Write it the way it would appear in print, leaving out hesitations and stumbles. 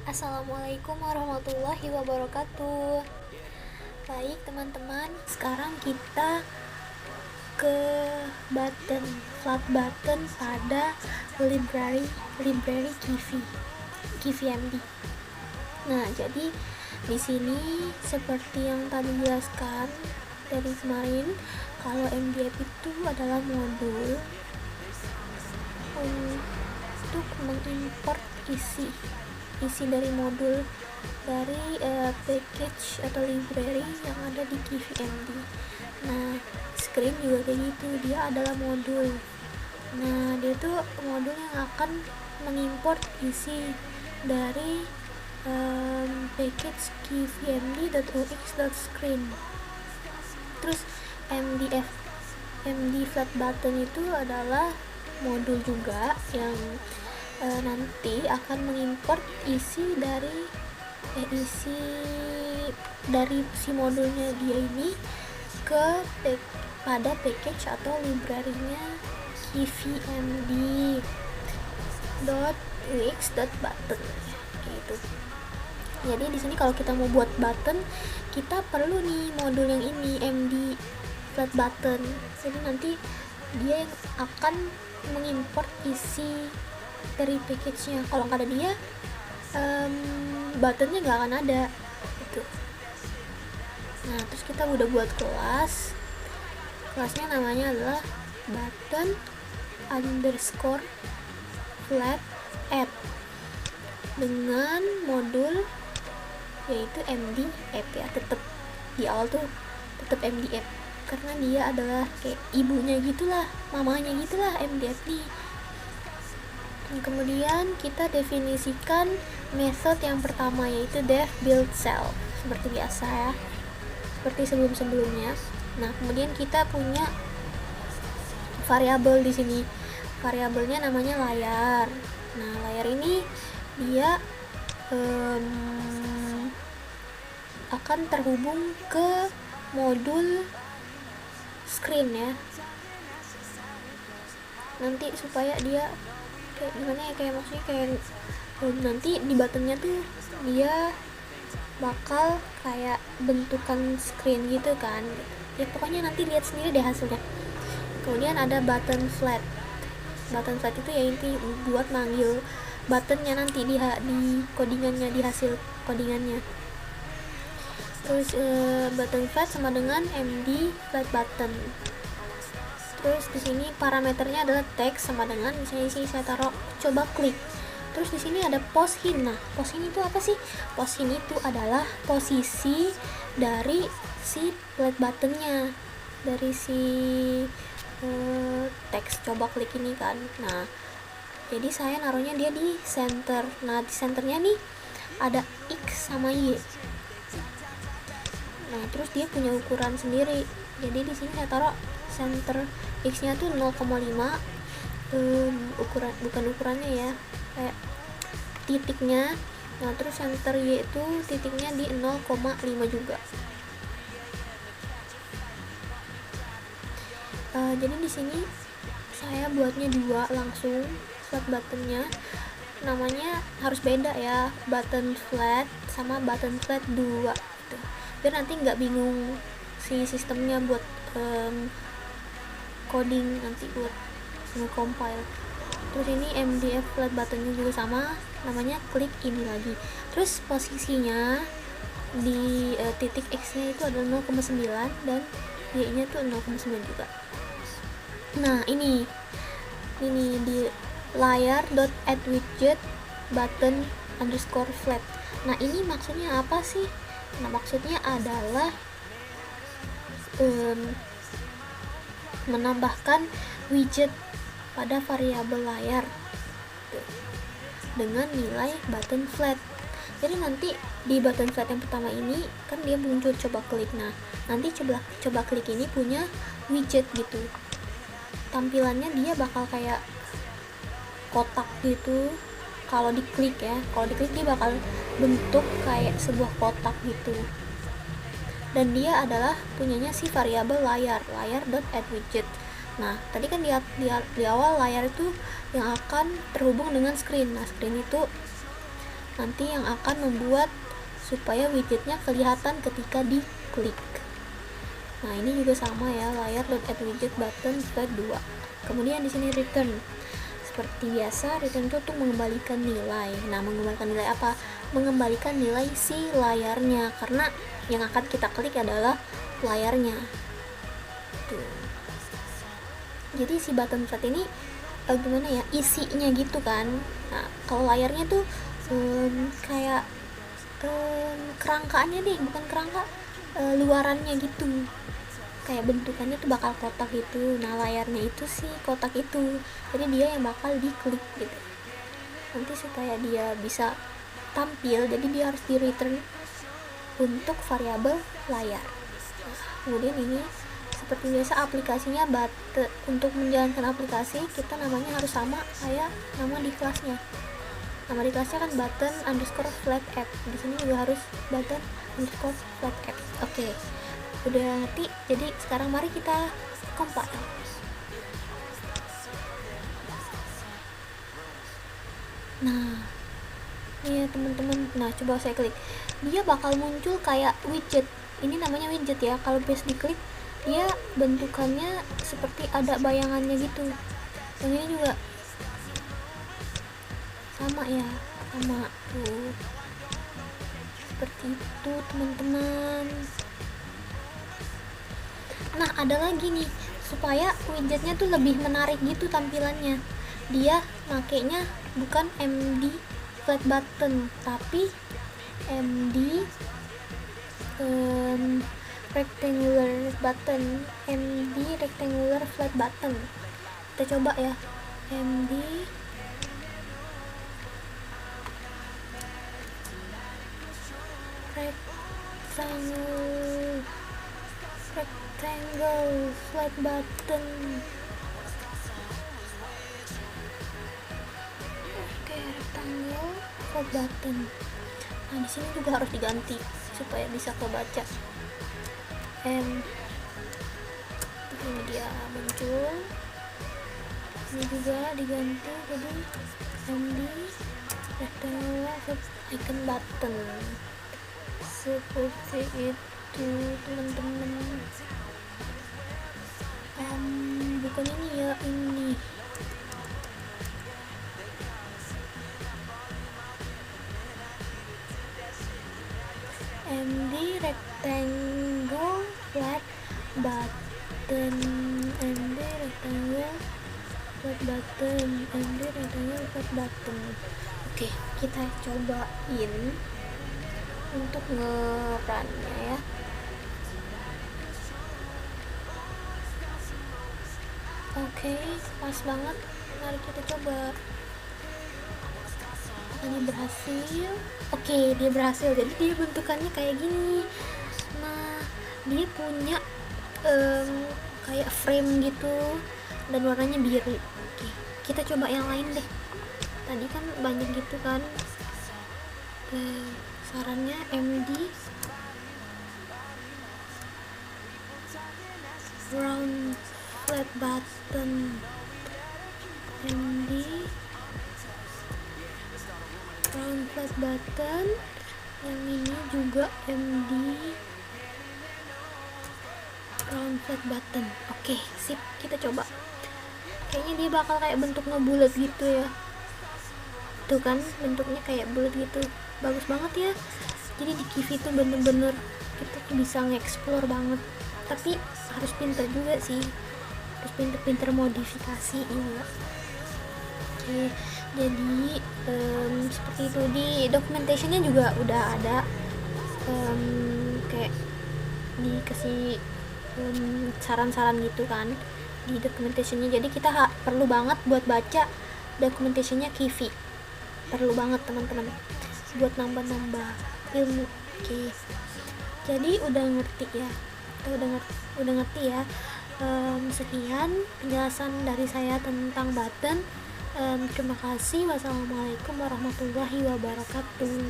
Assalamualaikum warahmatullahi wabarakatuh. Baik teman-teman, sekarang kita ke flat button pada library Kivy MD. Nah, jadi di sini seperti yang tadi jelaskan dari kemarin, kalau MDF itu adalah modul untuk mengimport isi dari modul dari package atau library yang ada di Kivy MD. Nah, screen juga kayak gitu, dia adalah modul. Nah, dia tuh modul yang akan mengimport isi dari package kvmd.ux.screen. Terus MD flat button itu adalah modul juga yang nanti akan mengimport isi dari si modulnya dia ini pada package atau library-nya kvmd.ux.button gitu. Jadi di sini kalau kita mau buat button, kita perlu nih modul yang ini, MD flat button. Jadi nanti dia yang akan mengimport isi dari package-nya. Kalau nggak ada dia, buttonnya nggak akan ada gitu. Nah, terus kita udah buat kelasnya namanya adalah button underscore flat app dengan modul yaitu MD app ya. Tetap di awal tuh tetap MD app karena dia adalah kayak ibunya gitulah, mamanya gitulah MD app nih. Kemudian kita definisikan method yang pertama yaitu def build self seperti biasa ya, seperti sebelumnya. Nah, kemudian kita punya variabel di sini. Variabelnya namanya layar. Nah, layar ini dia akan terhubung ke modul screen ya. Nanti supaya dia kayak gimana ya, kayak maksudnya kayak nanti di buttonnya tuh dia bakal kayak bentukan screen gitu kan ya, pokoknya nanti lihat sendiri deh hasilnya. Kemudian ada button flat itu ya inti buat manggil buttonnya nanti di codingannya, di hasil codingannya. Terus button flat sama dengan MD flat button. Terus di sini parameternya adalah text sama dengan misalnya di sini saya taruh coba klik. Terus di sini ada post-hint. Nah, post-hint itu apa sih? Post-hint itu adalah posisi dari si flat buttonnya, dari si teks coba klik ini kan. Nah, jadi saya naruhnya dia di center. Nah, di centernya nih ada X sama Y. Nah, terus dia punya ukuran sendiri. Jadi di sini saya taruh center X-nya tuh 0,5, bukan ukurannya ya, kayak titiknya. Nah, terus center Y itu titiknya di 0,5 juga. Jadi di sini saya buatnya 2 langsung flat buttonnya. Namanya harus beda ya, button flat sama button flat 2 gitu. Biar nanti nggak bingung si sistemnya buat coding nanti buat nge-compile. Terus ini MDF flat buttonnya juga sama, namanya klik ini lagi. Terus posisinya di titik X nya itu adalah 0,9 dan Y nya tuh 0,9 juga. Nah, ini di layar.addWidget button underscore flat. Nah, ini maksudnya apa sih? Nah, maksudnya adalah menambahkan widget pada variabel layar dengan nilai button flat. Jadi nanti di button flat yang pertama ini kan dia muncul coba klik. Nah, nanti coba klik ini punya widget gitu. Tampilannya dia bakal kayak kotak gitu. Kalau diklik dia bakal bentuk kayak sebuah kotak gitu. Dan dia adalah punyanya si variabel layar.addWidget. Nah, tadi kan di awal layar itu yang akan terhubung dengan screen. Nah, screen itu nanti yang akan membuat supaya widgetnya kelihatan ketika diklik. Nah, ini juga sama ya, layar load add widget button slide 2. Kemudian di sini return. Seperti biasa, return itu untuk mengembalikan nilai. Nah, mengembalikan nilai apa? Mengembalikan nilai si layarnya, karena yang akan kita klik adalah layarnya. Tuh. Jadi si button slide ini gimana ya, isinya gitu kan. Nah, kalau layarnya tuh kayak kerangkanya deh, bukan kerangka, luarannya gitu, kayak bentukannya tuh bakal kotak gitu. Nah, layarnya itu sih kotak itu, jadi dia yang bakal diklik gitu. Nanti supaya dia bisa tampil, jadi dia harus di return untuk variabel layar. Nah, kemudian ini seperti biasa aplikasinya, untuk menjalankan aplikasi kita namanya harus sama kayak nama di kelasnya. Nama di kelasnya kan button underscore flat app. Di sini juga harus button underscore flat app. Oke, udah ngerti. Jadi sekarang mari kita compile. Nah, ini ya teman-teman. Nah, coba saya klik. Dia bakal muncul kayak widget. Ini namanya widget ya. Kalau pas diklik, dia bentukannya seperti ada bayangannya gitu. Yang ini juga sama ya, sama tuh, seperti itu teman-teman. Nah, ada lagi nih, supaya widgetnya tuh lebih menarik gitu tampilannya, dia makainya bukan MD flat button, tapi MD rectangular button, MD rectangular flat button. Kita coba ya, MD rectangle flat button. Oke, rectangle flat button. Nah, di sini juga harus diganti supaya bisa kebaca. Ini dia muncul. Ini juga diganti jadi MD rectangle flat icon button. Seperti itu teman-teman. Bukan ini ya, ini MD rectangle flat button, MD rectangle flat button, MD rectangle flat button. Oke, kita cobain untuk nge-run-nya ya. Oke, pas banget. Mari kita coba. Ini berhasil. Oke, dia berhasil. Jadi dia bentukannya kayak gini. Nah, dia punya kayak frame gitu dan warnanya biru. Oke, kita coba yang lain deh. Tadi kan banyak gitu kan. Sarannya MD round flat button, MD round flat button. Yang ini juga MD round flat button. Oke, sip, kita coba. Kayaknya dia bakal kayak bentuk ngebulet gitu ya. Tuh kan, bentuknya kayak bulat gitu. Bagus banget ya. Jadi di Kivy tuh bener-bener kita tuh bisa nge-explore banget. Tapi harus pinter juga sih, harus pinter-pinter modifikasi juga. Oke, jadi seperti itu. Di documentationnya juga udah ada kayak dikasih saran-saran gitu kan di documentationnya. Jadi kita perlu banget buat baca documentationnya Kivy, perlu banget teman-teman buat nambah-nambah ilmu. Oke, jadi udah ngerti ya, kita udah ngerti ya. Sekian penjelasan dari saya tentang button. Terima kasih. Wassalamualaikum warahmatullahi wabarakatuh.